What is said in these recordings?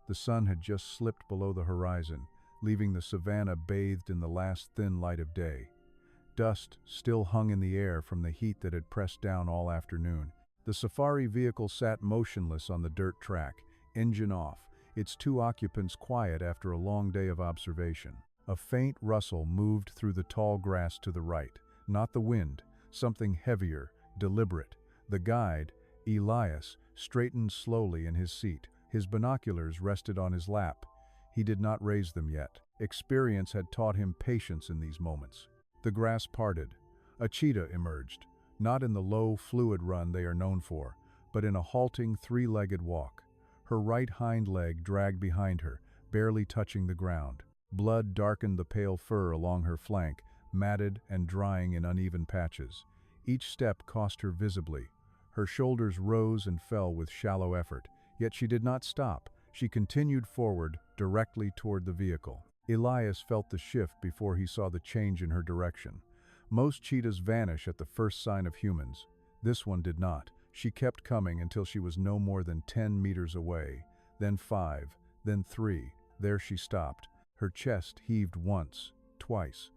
The sun had just slipped below the horizon, leaving the savannah bathed in the last thin light of day. Dust still hung in the air from the heat that had pressed down all afternoon. The safari vehicle sat motionless on the dirt track, engine off, its two occupants quiet after a long day of observation. A faint rustle moved through the tall grass to the right. Not the wind, something heavier, deliberate. The guide, Elias, straightened slowly in his seat. His binoculars rested on his lap. He did not raise them yet. Experience had taught him patience in these moments. The grass parted. A cheetah emerged, not in the low, fluid run they are known for, but in a halting, three-legged walk. Her right hind leg dragged behind her, barely touching the ground. Blood darkened the pale fur along her flank, matted and drying in uneven patches. Each step cost her visibly. Her shoulders rose and fell with shallow effort, yet she did not stop. She continued forward, directly toward the vehicle. Elias felt the shift before he saw the change in her direction. Most cheetahs vanish at the first sign of humans. This one did not. She kept coming until she was no more than 10 meters away, then 5, then 3. There she stopped. Her chest heaved once, twice.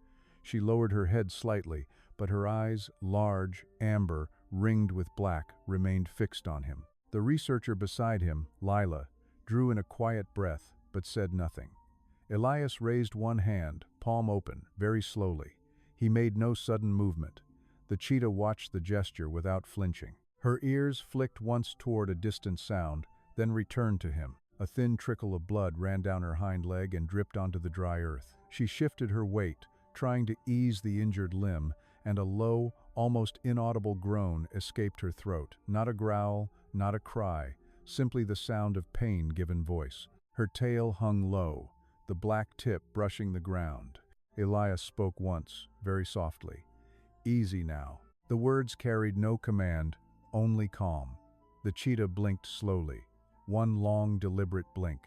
She lowered her head slightly, but her eyes, large, amber, ringed with black, remained fixed on him. The researcher beside him, Lila, drew in a quiet breath, but said nothing. Elias raised one hand, palm open, very slowly. He made no sudden movement. The cheetah watched the gesture without flinching. Her ears flicked once toward a distant sound, then returned to him. A thin trickle of blood ran down her hind leg and dripped onto the dry earth. She shifted her weight, trying to ease the injured limb, and a low, almost inaudible groan escaped her throat. Not a growl, not a cry, simply the sound of pain given voice. Her tail hung low, the black tip brushing the ground. Elias spoke once, very softly. "Easy now." The words carried no command, only calm. The cheetah blinked slowly, one long, deliberate blink.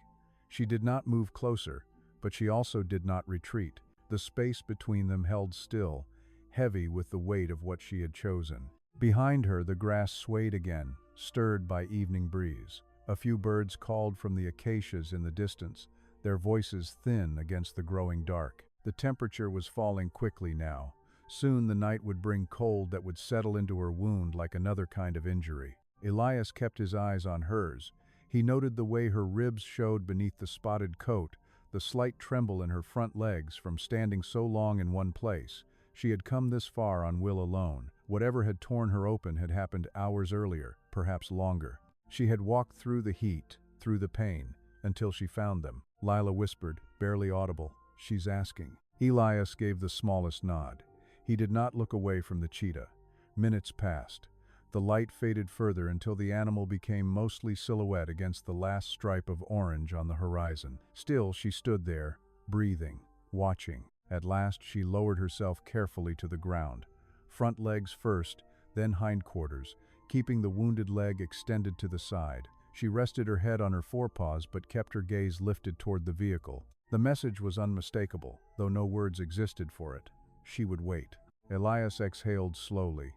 She did not move closer, but she also did not retreat. The space between them held still, heavy with the weight of what she had chosen. Behind her, the grass swayed again, stirred by evening breeze. A few birds called from the acacias in the distance, their voices thin against the growing dark. The temperature was falling quickly now. Soon the night would bring cold that would settle into her wound like another kind of injury. Elias kept his eyes on hers. He noted the way her ribs showed beneath the spotted coat, the slight tremble in her front legs from standing so long in one place. She had come this far on will alone. Whatever had torn her open had happened hours earlier, perhaps longer. She had walked through the heat, through the pain, until she found them. Lila whispered, barely audible, "She's asking." Elias gave the smallest nod. He did not look away from the cheetah. Minutes passed. The light faded further until the animal became mostly silhouette against the last stripe of orange on the horizon. Still, she stood there, breathing, watching. At last, she lowered herself carefully to the ground. Front legs first, then hindquarters, keeping the wounded leg extended to the side. She rested her head on her forepaws but kept her gaze lifted toward the vehicle. The message was unmistakable, though no words existed for it. She would wait. Elias exhaled slowly.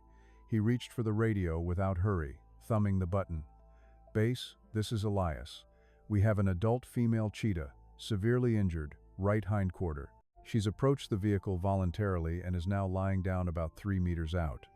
He reached for the radio without hurry, thumbing the button. "Base, this is Elias. We have an adult female cheetah, severely injured, right hindquarter. She's approached the vehicle voluntarily and is now lying down about 3 meters out.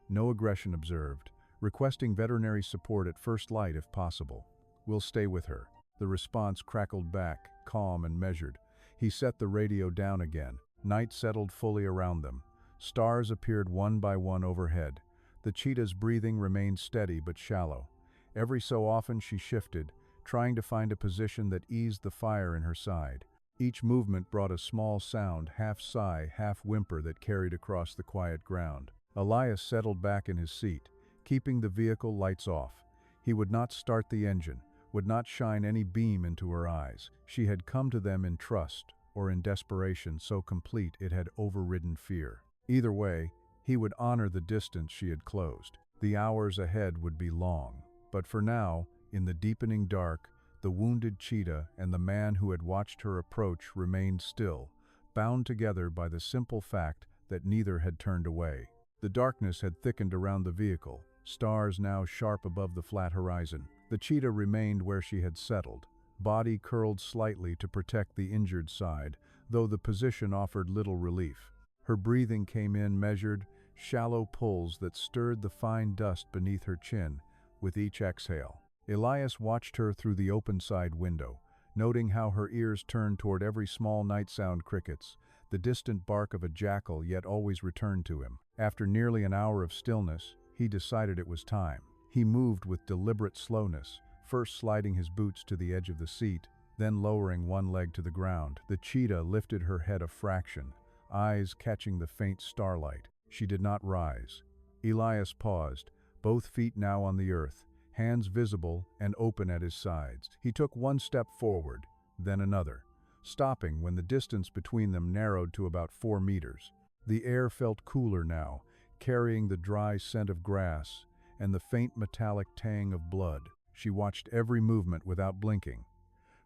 No aggression observed. Requesting veterinary support at first light if possible. We'll stay with her." The response crackled back, calm and measured. He set the radio down again. Night settled fully around them. Stars appeared one by one overhead. The cheetah's breathing remained steady but shallow. Every so often she shifted, trying to find a position that eased the fire in her side. Each movement brought a small sound, half sigh, half whimper that carried across the quiet ground. Elias settled back in his seat, keeping the vehicle lights off. He would not start the engine, would not shine any beam into her eyes. She had come to them in trust, or in desperation so complete it had overridden fear. Either way, he would honor the distance she had closed. The hours ahead would be long. But for now, in the deepening dark, the wounded cheetah and the man who had watched her approach remained still, bound together by the simple fact that neither had turned away. The darkness had thickened around the vehicle, stars now sharp above the flat horizon. The cheetah remained where she had settled, body curled slightly to protect the injured side, though the position offered little relief. Her breathing came in measured, shallow pulls that stirred the fine dust beneath her chin with each exhale. Elias watched her through the open side window, noting how her ears turned toward every small night sound: crickets, the distant bark of a jackal, yet always returned to him. After nearly an hour of stillness, he decided it was time. He moved with deliberate slowness, first sliding his boots to the edge of the seat, then lowering one leg to the ground. The cheetah lifted her head a fraction, eyes catching the faint starlight. She did not rise. Elias paused, both feet now on the earth, hands visible and open at his sides. He took one step forward, then another, stopping when the distance between them narrowed to about 4 meters. The air felt cooler now, carrying the dry scent of grass and the faint metallic tang of blood. She watched every movement without blinking.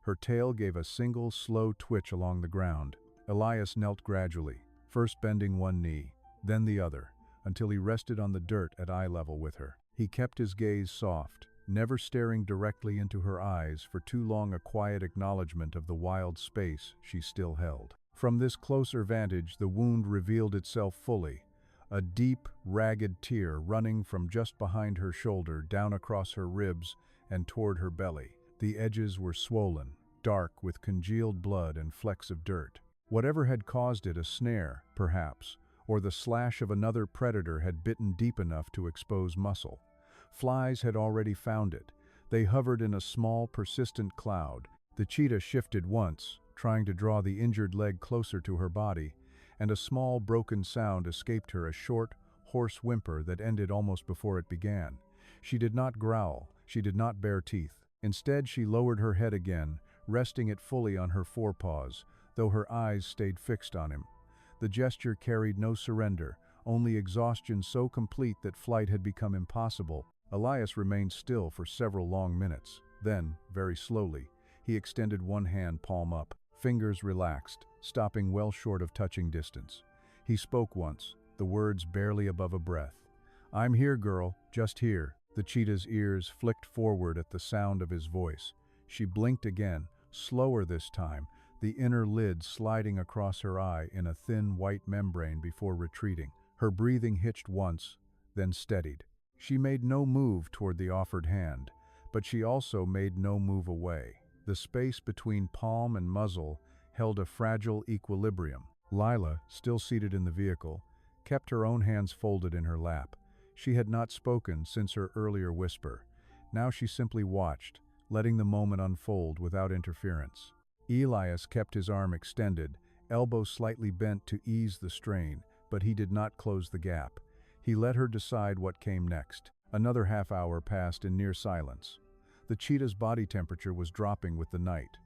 Her tail gave a single slow twitch along the ground. Elias knelt gradually, first bending one knee, then the other, until he rested on the dirt at eye level with her. He kept his gaze soft, never staring directly into her eyes for too long, a quiet acknowledgement of the wild space she still held. From this closer vantage, the wound revealed itself fully, a deep, ragged tear running from just behind her shoulder down across her ribs and toward her belly. The edges were swollen, dark with congealed blood and flecks of dirt. Whatever had caused it, a snare, perhaps, or the slash of another predator, had bitten deep enough to expose muscle. Flies had already found it. They hovered in a small, persistent cloud. The cheetah shifted once, trying to draw the injured leg closer to her body, and a small, broken sound escaped her, a short, hoarse whimper that ended almost before it began. She did not growl. She did not bare teeth. Instead, she lowered her head again, resting it fully on her forepaws, though her eyes stayed fixed on him. The gesture carried no surrender, only exhaustion so complete that flight had become impossible. Elias remained still for several long minutes. Then, very slowly, he extended one hand, palm up. Fingers relaxed, stopping well short of touching distance. He spoke once, the words barely above a breath. "I'm here, girl, just here." The cheetah's ears flicked forward at the sound of his voice. She blinked again, slower this time, the inner lid sliding across her eye in a thin white membrane before retreating. Her breathing hitched once, then steadied. She made no move toward the offered hand, but she also made no move away. The space between palm and muzzle held a fragile equilibrium. Lila, still seated in the vehicle, kept her own hands folded in her lap. She had not spoken since her earlier whisper. Now she simply watched, letting the moment unfold without interference. Elias kept his arm extended, elbow slightly bent to ease the strain, but he did not close the gap. He let her decide what came next. Another half hour passed in near silence. The cheetah's body temperature was dropping with the night.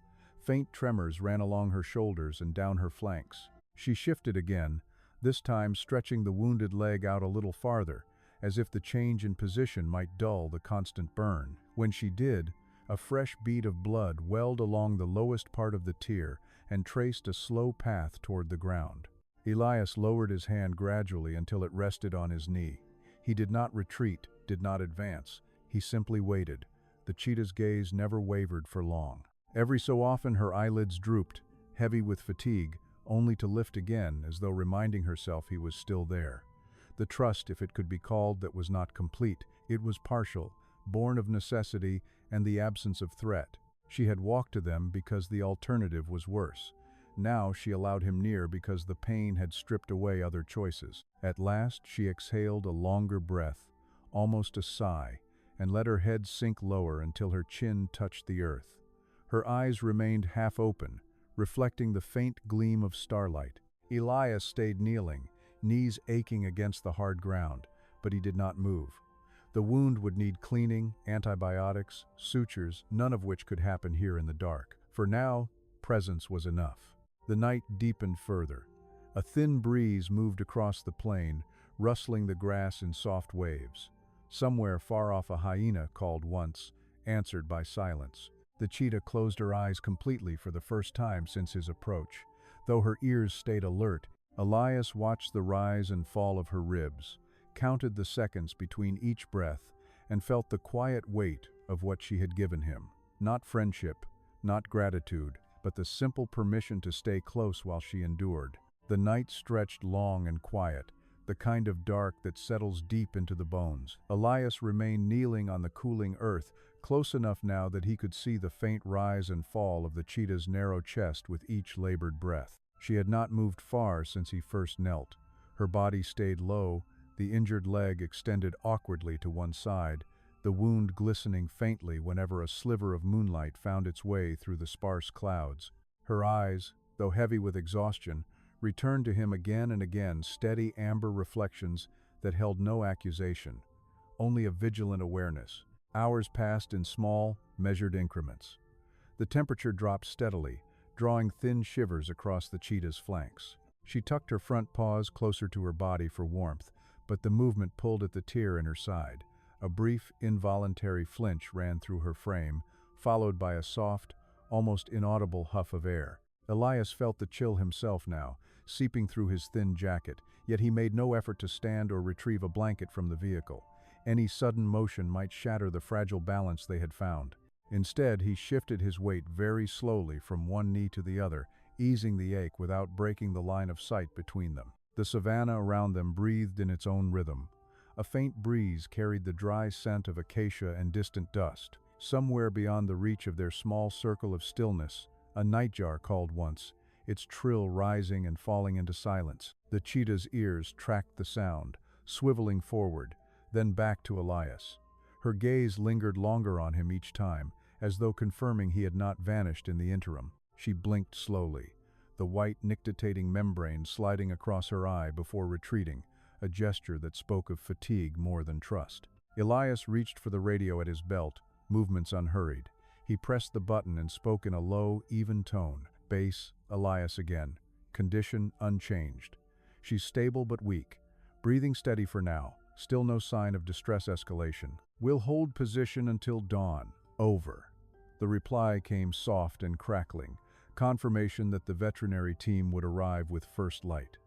Faint tremors ran along her shoulders and down her flanks. She shifted again, this time stretching the wounded leg out a little farther, as if the change in position might dull the constant burn. When she did, a fresh bead of blood welled along the lowest part of the tear and traced a slow path toward the ground. Elias lowered his hand gradually until it rested on his knee. He did not retreat, did not advance. He simply waited. The cheetah's gaze never wavered for long. Every so often her eyelids drooped, heavy with fatigue, only to lift again as though reminding herself he was still there. The trust, if it could be called, that was not complete. It was partial, born of necessity and the absence of threat. She had walked to them because the alternative was worse. Now she allowed him near because the pain had stripped away other choices. At last she exhaled a longer breath, almost a sigh, and let her head sink lower until her chin touched the earth. Her eyes remained half open, reflecting the faint gleam of starlight. Elias stayed kneeling, knees aching against the hard ground, but he did not move. The wound would need cleaning, antibiotics, sutures, none of which could happen here in the dark. For now, presence was enough. The night deepened further. A thin breeze moved across the plain, rustling the grass in soft waves. Somewhere far off a hyena called once, answered by silence. The cheetah closed her eyes completely for the first time since his approach. Though her ears stayed alert, Elias watched the rise and fall of her ribs, counted the seconds between each breath, and felt the quiet weight of what she had given him. Not friendship, not gratitude, but the simple permission to stay close while she endured. The night stretched long and quiet, the kind of dark that settles deep into the bones. Elias remained kneeling on the cooling earth, close enough now that he could see the faint rise and fall of the cheetah's narrow chest with each labored breath. She had not moved far since he first knelt. Her body stayed low, the injured leg extended awkwardly to one side, the wound glistening faintly whenever a sliver of moonlight found its way through the sparse clouds. Her eyes, though heavy with exhaustion, returned to him again and again, steady amber reflections that held no accusation, only a vigilant awareness. Hours passed in small, measured increments. The temperature dropped steadily, drawing thin shivers across the cheetah's flanks. She tucked her front paws closer to her body for warmth, but the movement pulled at the tear in her side. A brief, involuntary flinch ran through her frame, followed by a soft, almost inaudible huff of air. Elias felt the chill himself now, seeping through his thin jacket, yet he made no effort to stand or retrieve a blanket from the vehicle. Any sudden motion might shatter the fragile balance they had found. Instead, he shifted his weight very slowly from one knee to the other, easing the ache without breaking the line of sight between them. The savanna around them breathed in its own rhythm. A faint breeze carried the dry scent of acacia and distant dust. Somewhere beyond the reach of their small circle of stillness, a nightjar called once, its trill rising and falling into silence. The cheetah's ears tracked the sound, swiveling forward, then back to Elias. Her gaze lingered longer on him each time, as though confirming he had not vanished in the interim. She blinked slowly, the white nictitating membrane sliding across her eye before retreating, a gesture that spoke of fatigue more than trust. Elias reached for the radio at his belt, movements unhurried. He pressed the button and spoke in a low, even tone. Bass, Elias again. Condition unchanged. She's stable but weak. Breathing steady for now. Still no sign of distress escalation. We'll hold position until dawn. Over. The reply came soft and crackling, confirmation that the veterinary team would arrive with first light.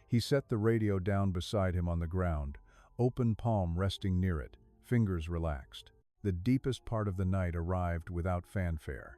He set the radio down beside him on the ground, open palm resting near it, fingers relaxed. The deepest part of the night arrived without fanfare.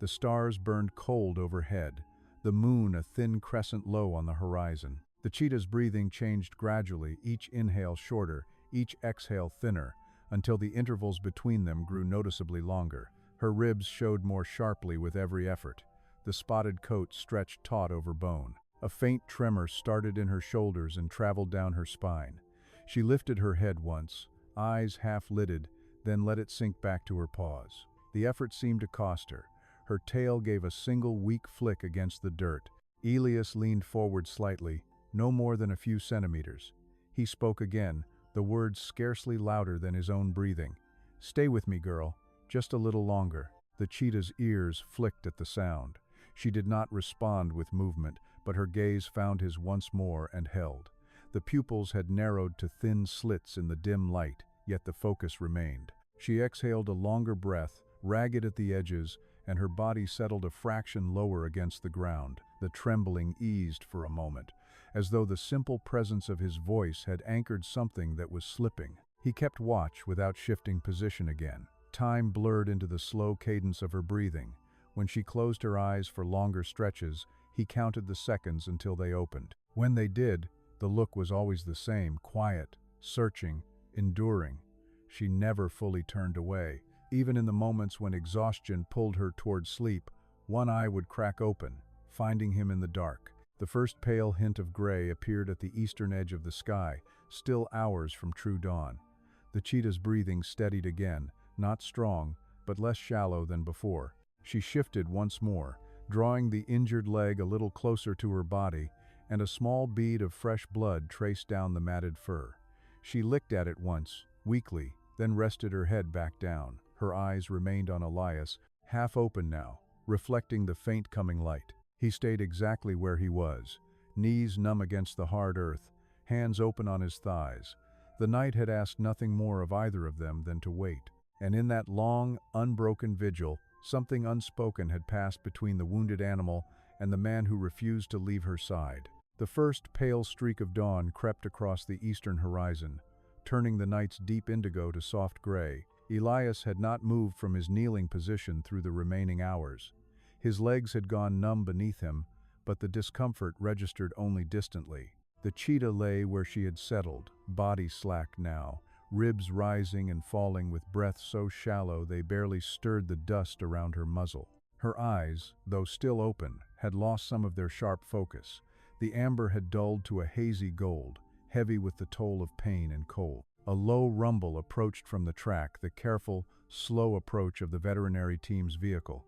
The stars burned cold overhead, the moon a thin crescent low on the horizon. The cheetah's breathing changed gradually, each inhale shorter, each exhale thinner, until the intervals between them grew noticeably longer. Her ribs showed more sharply with every effort. The spotted coat stretched taut over bone. A faint tremor started in her shoulders and traveled down her spine. She lifted her head once, eyes half-lidded, then let it sink back to her paws. The effort seemed to cost her. Her tail gave a single weak flick against the dirt. Elias leaned forward slightly, no more than a few centimeters. He spoke again, the words scarcely louder than his own breathing. "Stay with me, girl, just a little longer." The cheetah's ears flicked at the sound. She did not respond with movement, but her gaze found his once more and held. The pupils had narrowed to thin slits in the dim light, yet the focus remained. She exhaled a longer breath, ragged at the edges, and her body settled a fraction lower against the ground. The trembling eased for a moment, as though the simple presence of his voice had anchored something that was slipping. He kept watch without shifting position again. Time blurred into the slow cadence of her breathing. When she closed her eyes for longer stretches, he counted the seconds until they opened. When they did, the look was always the same, quiet, searching, enduring. She never fully turned away. Even in the moments when exhaustion pulled her toward sleep, one eye would crack open, finding him in the dark. The first pale hint of gray appeared at the eastern edge of the sky, still hours from true dawn. The cheetah's breathing steadied again, not strong, but less shallow than before. She shifted once more, drawing the injured leg a little closer to her body, and a small bead of fresh blood traced down the matted fur. She licked at it once, weakly, then rested her head back down. Her eyes remained on Elias, half open now, reflecting the faint coming light. He stayed exactly where he was, knees numb against the hard earth, hands open on his thighs. The night had asked nothing more of either of them than to wait. And in that long, unbroken vigil, something unspoken had passed between the wounded animal and the man who refused to leave her side. The first pale streak of dawn crept across the eastern horizon, turning the night's deep indigo to soft gray. Elias had not moved from his kneeling position through the remaining hours. His legs had gone numb beneath him, but the discomfort registered only distantly. The cheetah lay where she had settled, body slack now, ribs rising and falling with breath so shallow they barely stirred the dust around her muzzle. Her eyes, though still open, had lost some of their sharp focus. The amber had dulled to a hazy gold, heavy with the toll of pain and cold. A low rumble approached from the track, the careful, slow approach of the veterinary team's vehicle.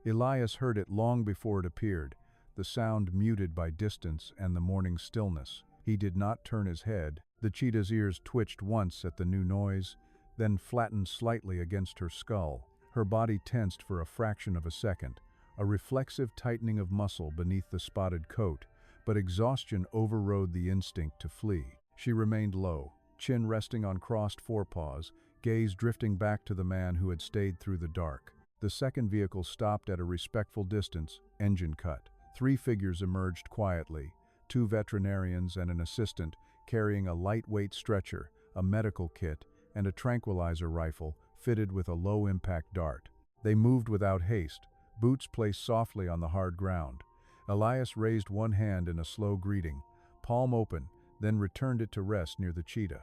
Elias heard it long before it appeared, the sound muted by distance and the morning stillness. He did not turn his head. The cheetah's ears twitched once at the new noise, then flattened slightly against her skull. Her body tensed for a fraction of a second, a reflexive tightening of muscle beneath the spotted coat, but exhaustion overrode the instinct to flee. She remained low, chin resting on crossed forepaws, gaze drifting back to the man who had stayed through the dark. The second vehicle stopped at a respectful distance, engine cut. 3 figures emerged quietly, 2 veterinarians and an assistant, carrying a lightweight stretcher, a medical kit, and a tranquilizer rifle fitted with a low-impact dart. They moved without haste, boots placed softly on the hard ground. Elias raised one hand in a slow greeting, palm open, then returned it to rest near the cheetah.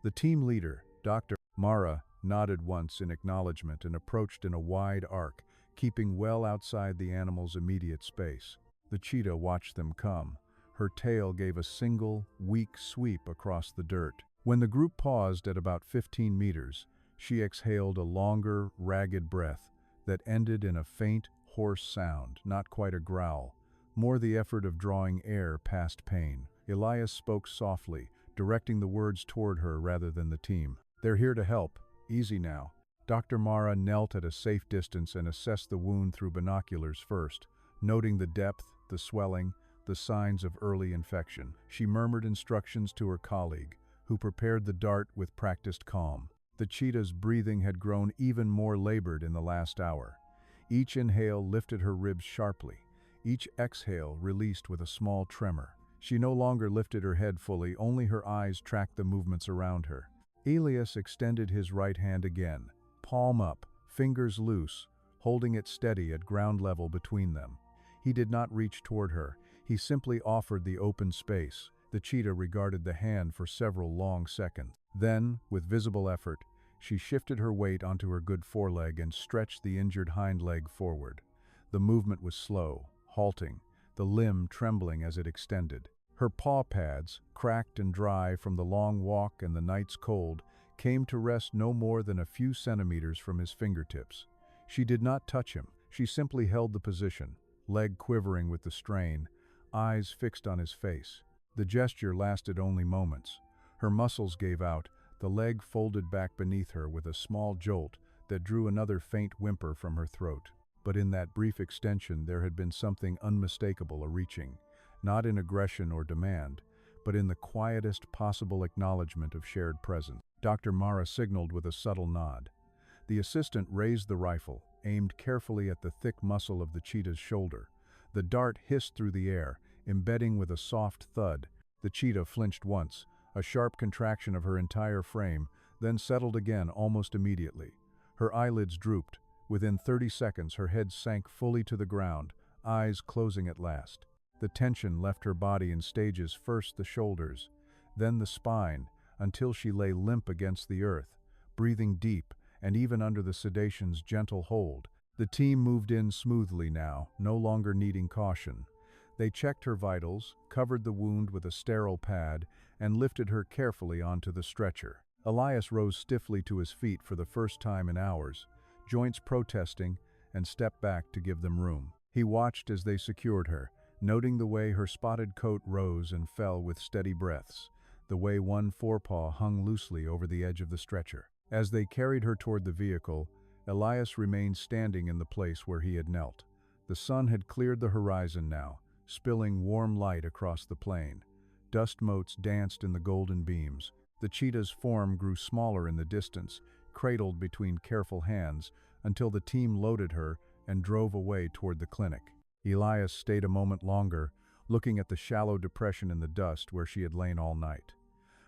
The team leader, Dr. Mara, nodded once in acknowledgement and approached in a wide arc, keeping well outside the animal's immediate space. The cheetah watched them come. Her tail gave a single, weak sweep across the dirt. When the group paused at about 15 meters, she exhaled a longer, ragged breath that ended in a faint, hoarse sound, not quite a growl, more the effort of drawing air past pain. Elias spoke softly, directing the words toward her rather than the team. "They're here to help. Easy now." Dr. Mara knelt at a safe distance and assessed the wound through binoculars first, noting the depth, the swelling, the signs of early infection. She murmured instructions to her colleague, who prepared the dart with practiced calm. The cheetah's breathing had grown even more labored in the last hour. Each inhale lifted her ribs sharply. Each exhale released with a small tremor. She no longer lifted her head fully, only her eyes tracked the movements around her. Elias extended his right hand again, palm up, fingers loose, holding it steady at ground level between them. He did not reach toward her. He simply offered the open space. The cheetah regarded the hand for several long seconds. Then, with visible effort, she shifted her weight onto her good foreleg and stretched the injured hind leg forward. The movement was slow, halting, the limb trembling as it extended. Her paw pads, cracked and dry from the long walk and the night's cold, came to rest no more than a few centimeters from his fingertips. She did not touch him. She simply held the position, leg quivering with the strain, eyes fixed on his face. The gesture lasted only moments. Her muscles gave out, the leg folded back beneath her with a small jolt that drew another faint whimper from her throat. But in that brief extension there had been something unmistakable, a reaching, not in aggression or demand, but in the quietest possible acknowledgement of shared presence. Dr. Mara signaled with a subtle nod. The assistant raised the rifle, aimed carefully at the thick muscle of the cheetah's shoulder. The dart hissed through the air, embedding with a soft thud. The cheetah flinched once, a sharp contraction of her entire frame, then settled again almost immediately. Her eyelids drooped. Within 30 seconds, her head sank fully to the ground, eyes closing at last. The tension left her body in stages, first the shoulders, then the spine, until she lay limp against the earth, breathing deep and even under the sedation's gentle hold. The team moved in smoothly now, no longer needing caution. They checked her vitals, covered the wound with a sterile pad, and lifted her carefully onto the stretcher. Elias rose stiffly to his feet for the first time in hours, joints protesting, and stepped back to give them room. He watched as they secured her, noting the way her spotted coat rose and fell with steady breaths, the way one forepaw hung loosely over the edge of the stretcher. As they carried her toward the vehicle, Elias remained standing in the place where he had knelt. The sun had cleared the horizon now, spilling warm light across the plain. Dust motes danced in the golden beams. The cheetah's form grew smaller in the distance, cradled between careful hands, until the team loaded her and drove away toward the clinic. Elias stayed a moment longer, looking at the shallow depression in the dust where she had lain all night.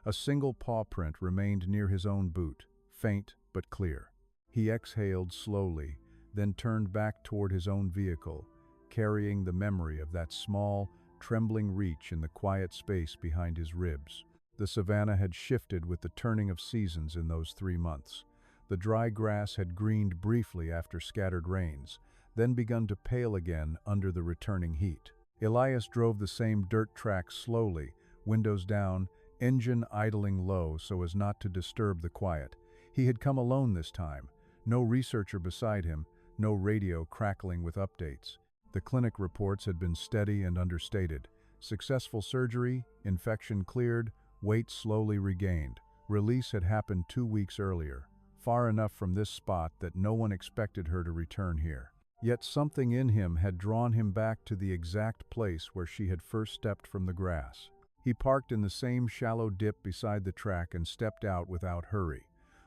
A single paw print remained near his own boot, faint but clear. He exhaled slowly, then turned back toward his own vehicle, carrying the memory of that small, trembling reach in the quiet space behind his ribs. The savanna had shifted with the turning of seasons in those 3 months. The dry grass had greened briefly after scattered rains, then begun to pale again under the returning heat. Elias drove the same dirt track slowly, windows down, engine idling low so as not to disturb the quiet. He had come alone this time, no researcher beside him, no radio crackling with updates. The clinic reports had been steady and understated. Successful surgery, infection cleared, weight slowly regained. Release had happened 2 weeks earlier, far enough from this spot that no one expected her to return here. Yet something in him had drawn him back to the exact place where she had first stepped from the grass. He parked in the same shallow dip beside the track and stepped out without hurry.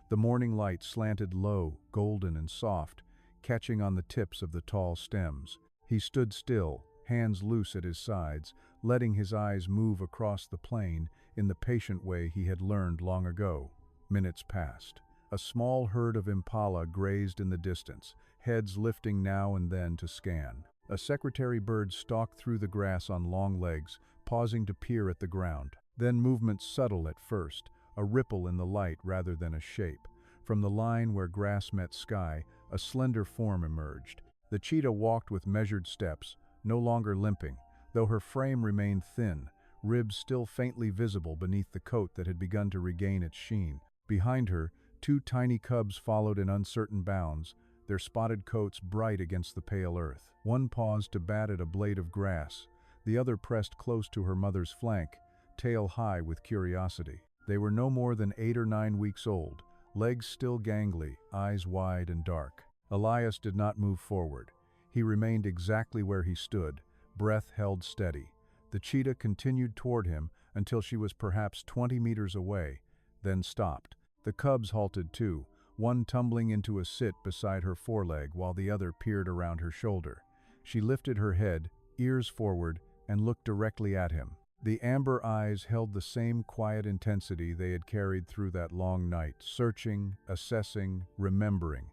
The morning light slanted low, golden and soft, catching on the tips of the tall stems. He stood still, hands loose at his sides, letting his eyes move across the plain in the patient way he had learned long ago. Minutes passed. A small herd of impala grazed in the distance, heads lifting now and then to scan. A secretary bird stalked through the grass on long legs, pausing to peer at the ground. Then movement subtle at first, a ripple in the light rather than a shape. From the line where grass met sky, a slender form emerged. The cheetah walked with measured steps, no longer limping, though her frame remained thin, ribs still faintly visible beneath the coat that had begun to regain its sheen. Behind her, 2 tiny cubs followed in uncertain bounds, their spotted coats bright against the pale earth. One paused to bat at a blade of grass, the other pressed close to her mother's flank, tail high with curiosity. They were no more than 8 or 9 weeks old, legs still gangly, eyes wide and dark. Elias did not move forward. He remained exactly where he stood, breath held steady. The cheetah continued toward him until she was perhaps 20 meters away, then stopped. The cubs halted too, one tumbling into a sit beside her foreleg while the other peered around her shoulder. She lifted her head, ears forward, and looked directly at him. The amber eyes held the same quiet intensity they had carried through that long night, searching, assessing, remembering.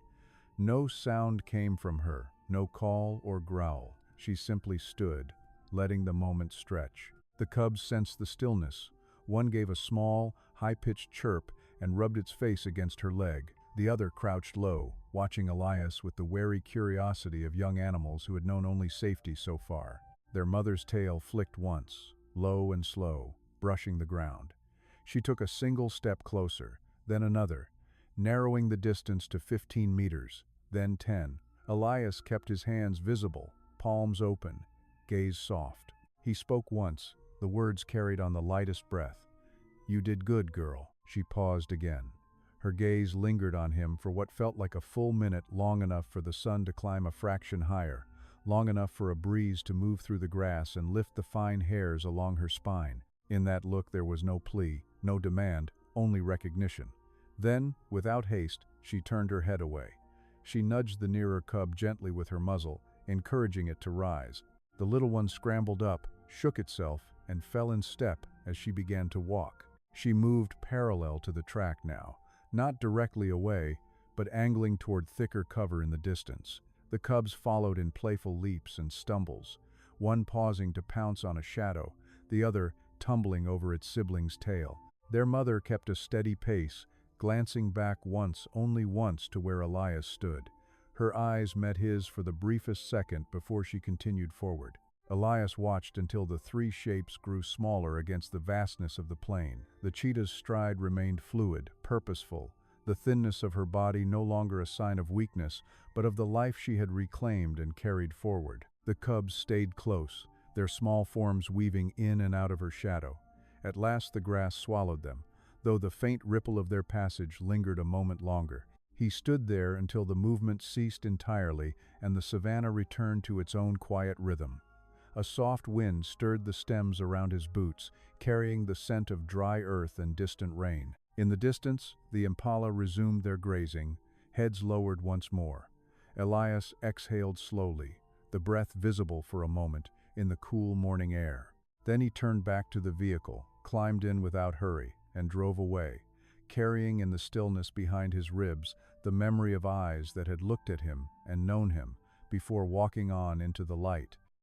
No sound came from her, no call or growl. She simply stood, letting the moment stretch. The cubs sensed the stillness. One gave a small, high-pitched chirp and rubbed its face against her leg. The other crouched low, watching Elias with the wary curiosity of young animals who had known only safety so far. Their mother's tail flicked once, low and slow, brushing the ground. She took a single step closer, then another, narrowing the distance to 15 meters, then 10. Elias kept his hands visible, palms open, gaze soft. He spoke once, the words carried on the lightest breath. "You did good, girl." She paused again. Her gaze lingered on him for what felt like a full minute, long enough for the sun to climb a fraction higher, long enough for a breeze to move through the grass and lift the fine hairs along her spine. In that look there was no plea, no demand, only recognition. Then, without haste, she turned her head away. She nudged the nearer cub gently with her muzzle, encouraging it to rise. The little one scrambled up, shook itself, and fell in step as she began to walk. She moved parallel to the track now, not directly away, but angling toward thicker cover in the distance. The cubs followed in playful leaps and stumbles, one pausing to pounce on a shadow, the other tumbling over its sibling's tail. Their mother kept a steady pace, glancing back once, only once, to where Elias stood. Her eyes met his for the briefest second before she continued forward. Elias watched until the 3 shapes grew smaller against the vastness of the plain. The cheetah's stride remained fluid, purposeful, the thinness of her body no longer a sign of weakness, but of the life she had reclaimed and carried forward. The cubs stayed close, their small forms weaving in and out of her shadow. At last the grass swallowed them, though the faint ripple of their passage lingered a moment longer. He stood there until the movement ceased entirely and the savanna returned to its own quiet rhythm. A soft wind stirred the stems around his boots, carrying the scent of dry earth and distant rain. In the distance, the impala resumed their grazing, heads lowered once more. Elias exhaled slowly, the breath visible for a moment in the cool morning air. Then he turned back to the vehicle, climbed in without hurry, and drove away, carrying in the stillness behind his ribs the memory of eyes that had looked at him and known him before walking on into the light.